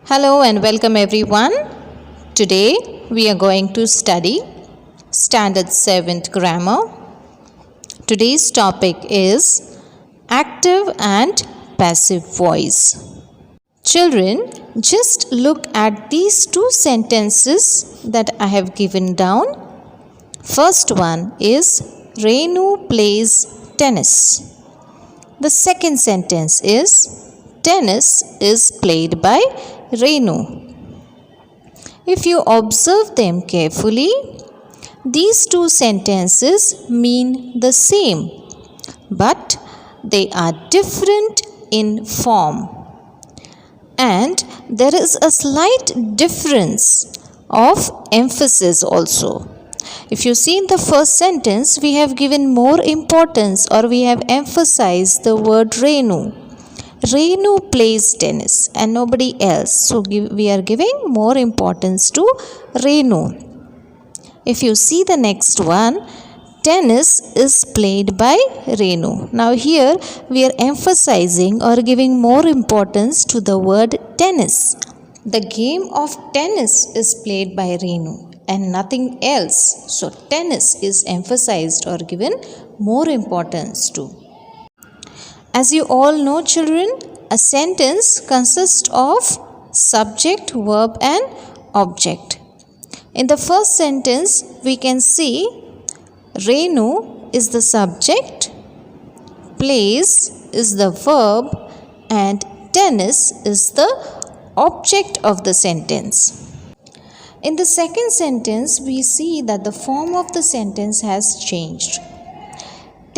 Hello and welcome everyone. Today we are going to study Standard 7th Grammar. Today's topic is active and passive voice. Children, just look at these two sentences that I have given down. First one is Renu plays tennis. The second sentence is tennis is played by Renu. If you observe them carefully, these two sentences mean the same, but they are different in form. And there is a slight difference of emphasis also. If you see in the first sentence, we have given more importance or we have emphasized the word Renu. Renu plays tennis and nobody else. So we are giving more importance to Renu. If you see the next one, tennis is played by Renu. Now here we are emphasizing or giving more importance to the word tennis. The game of tennis is played by Renu and nothing else. So tennis is emphasized or given more importance to. As you all know, children, a sentence consists of subject, verb and object. In the first sentence, we can see Renu is the subject, plays is the verb and tennis is the object of the sentence. In the second sentence, we see that the form of the sentence has changed.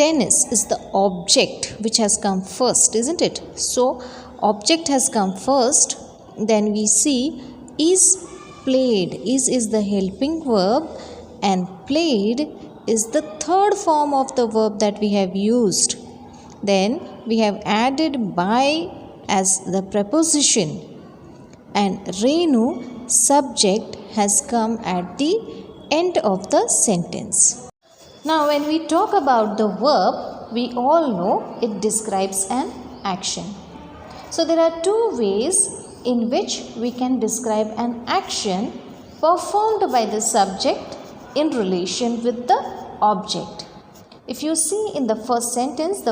Tennis is the object which has come first, isn't it? So, object has come first, then we see is played. Is the helping verb and played is the third form of the verb that we have used. Then we have added by as the preposition and Renu subject has come at the end of the sentence. Now when we talk about the verb, we all know it describes an action. So there are two ways in which we can describe an action performed by the subject in relation with the object. If you see in the first sentence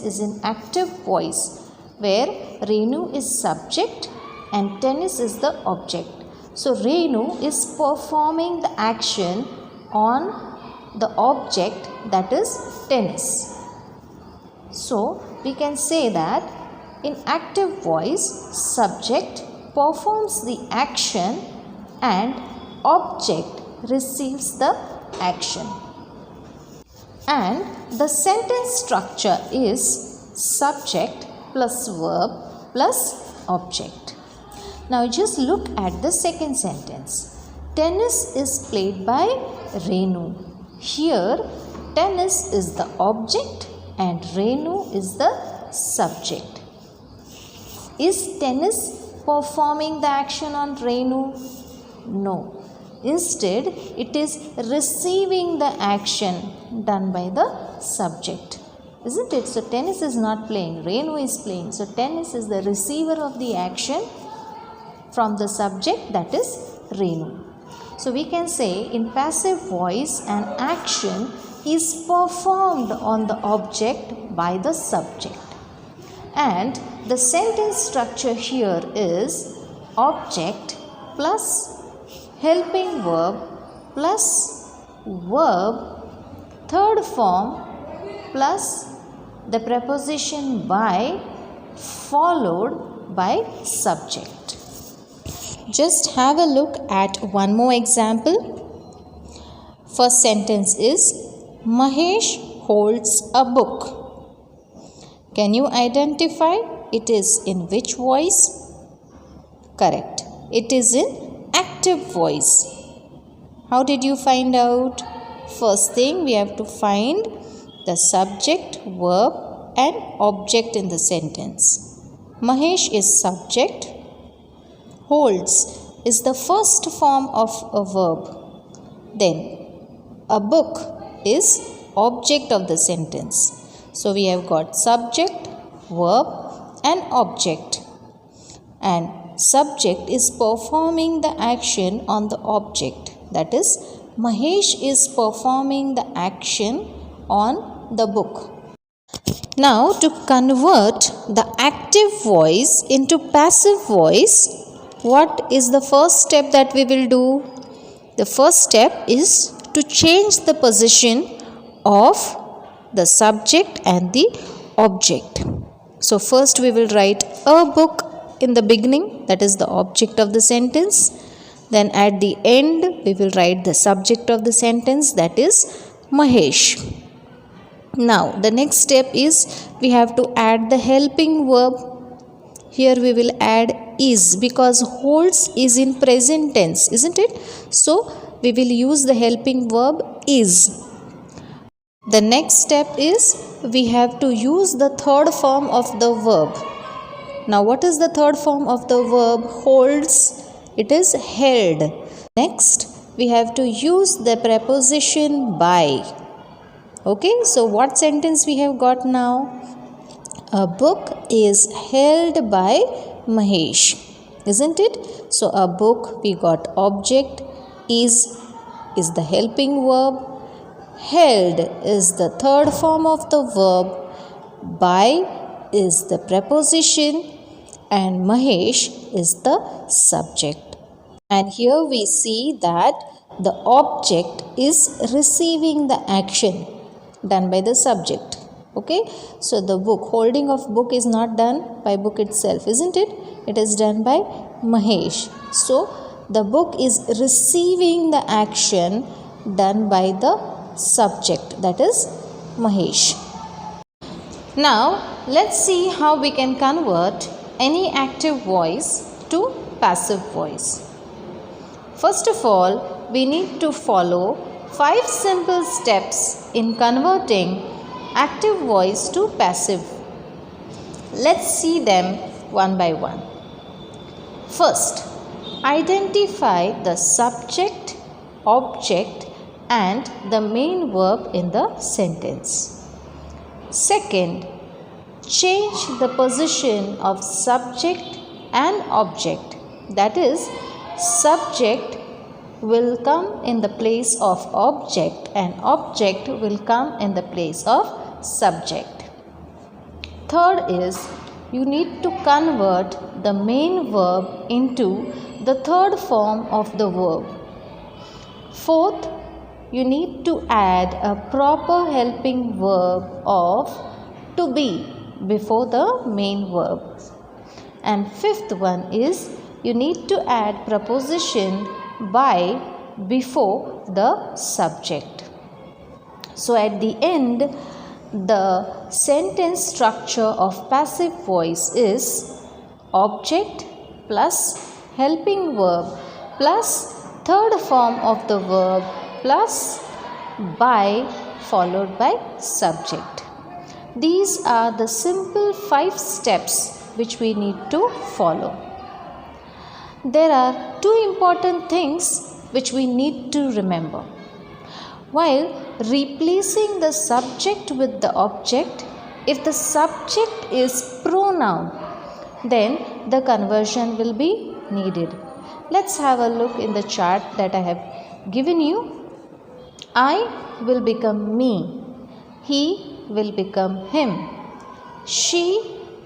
is in active voice where Renu is subject and tennis is the object. So Renu is performing the action on the object, that is tennis. So we can say that in active voice, subject performs the action and object receives the action. And the sentence structure is subject plus verb plus object. Now just look at the second sentence. Tennis is played by Renu. Here, tennis is the object and Renu is the subject. Is tennis performing the action on Renu? No. Instead, it is receiving the action done by the subject. Isn't it? So, tennis is not playing, Renu is playing. So, tennis is the receiver of the action from the subject, that is Renu. So we can say in passive voice an action is performed on the object by the subject. And the sentence structure here is object plus helping verb plus verb third form plus the preposition by followed by subject. Just have a look at one more example. First sentence is Mahesh holds a book. Can you identify it is in which voice? Correct. It is in active voice. How did you find out? First thing, we have to find the subject, verb and object in the sentence. Mahesh is subject. Holds is the first form of a verb. Then a book is object of the sentence. So we have got subject, verb and object. And subject is performing the action on the object. That is, Mahesh is performing the action on the book. Now, to convert the active voice into passive voice, what is the first step that we will do? The first step is to change the position of the subject and the object. So, first we will write a book in the beginning, that is the object of the sentence. Then at the end, we will write the subject of the sentence, that is Mahesh. Now, the next step is we have to add the helping verb. Here we will add is, because holds is in present tense, isn't it? So, we will use the helping verb is. The next step is we have to use the third form of the verb. Now, what is the third form of the verb? Holds. It is held. Next, we have to use the preposition by. Okay, so what sentence we have got now? A book is held by Mahesh, isn't it? So, a book, we got object, is the helping verb, held is the third form of the verb, by is the preposition, and Mahesh is the subject. And here we see that the object is receiving the action done by the subject. Okay, so the book, holding of book is not done by book itself, isn't it? It is done by Mahesh. So the book is receiving the action done by the subject, that is Mahesh. Now let's see how we can convert any active voice to passive voice. First of all, we need to follow 5 simple steps in converting active voice to passive. Let's see them one by one. First, identify the subject, object, and the main verb in the sentence. Second, change the position of subject and object. That is, subject will come in the place of object and object will come in the place of subject. Third is, you need to convert the main verb into the third form of the verb. Fourth, you need to add a proper helping verb of to be before the main verb. And fifth one is, you need to add preposition by before the subject. So at the end, the sentence structure of passive voice is object plus helping verb plus third form of the verb plus by followed by subject. These are the simple 5 steps which we need to follow. There are 2 important things which we need to remember. While replacing the subject with the object, if the subject is pronoun, then the conversion will be needed. Let's have a look in the chart that I have given you. I will become me. He will become him. She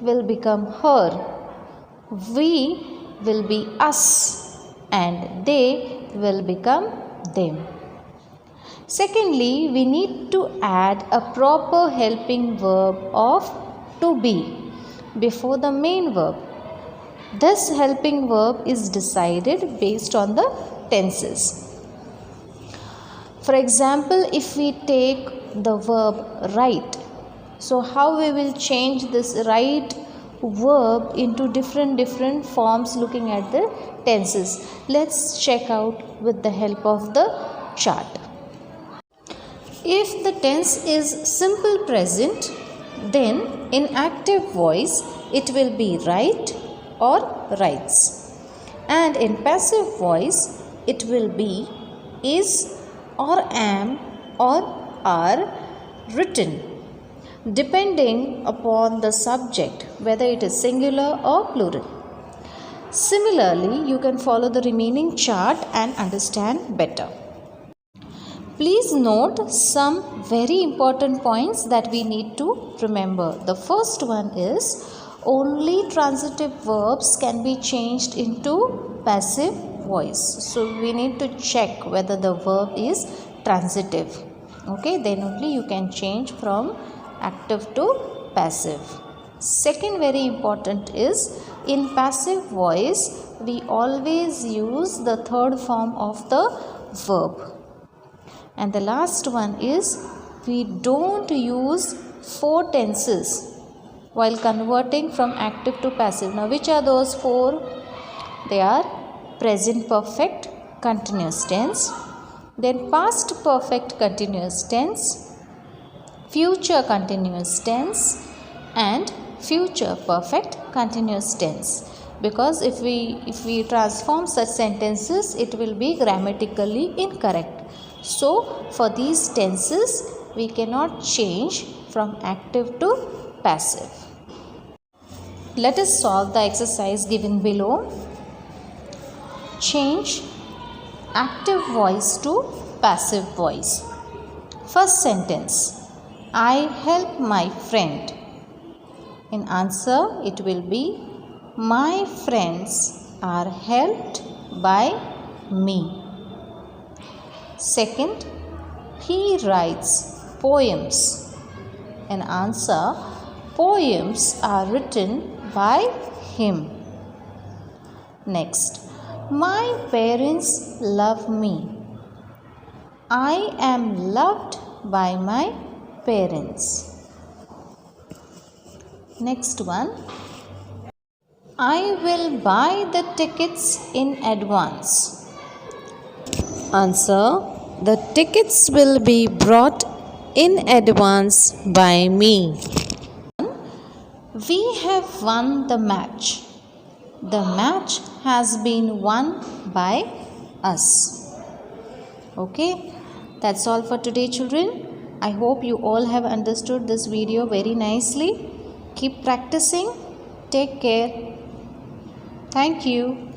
will become her. We will be us, and they will become them. Secondly, we need to add a proper helping verb of to be before the main verb. This helping verb is decided based on the tenses. For example, if we take the verb write, so how we will change this write verb into different forms looking at the tenses? Let's check out with the help of the chart. If the tense is simple present, then in active voice it will be write or writes, and in passive voice it will be is or am or are written, depending upon the subject, whether it is singular or plural. Similarly, you can follow the remaining chart and understand better. Please note some very important points that we need to remember. The first one is only transitive verbs can be changed into passive voice. So we need to check whether the verb is transitive. Okay, then only you can change from active to passive. Second very important is in passive voice we always use the third form of the verb. And the last one is we don't use 4 tenses while converting from active to passive. Now which are those 4? They are present perfect continuous tense, then past perfect continuous tense, future continuous tense and future perfect continuous tense. Because if we transform such sentences, it will be grammatically incorrect. So for these tenses we cannot change from active to passive. Let us solve the exercise given below. Change active voice to passive voice. First sentence, I help my friend. In answer it will be, my friends are helped by me. Second, he writes poems. In answer, poems are written by him. Next, my parents love me. I am loved by my parents. Next one, I will buy the tickets in advance. Answer, the tickets will be brought in advance by me. We have won the match. The match has been won by us. Okay, that's all for today, children. I hope you all have understood this video very nicely. Keep practicing. Take care. Thank you.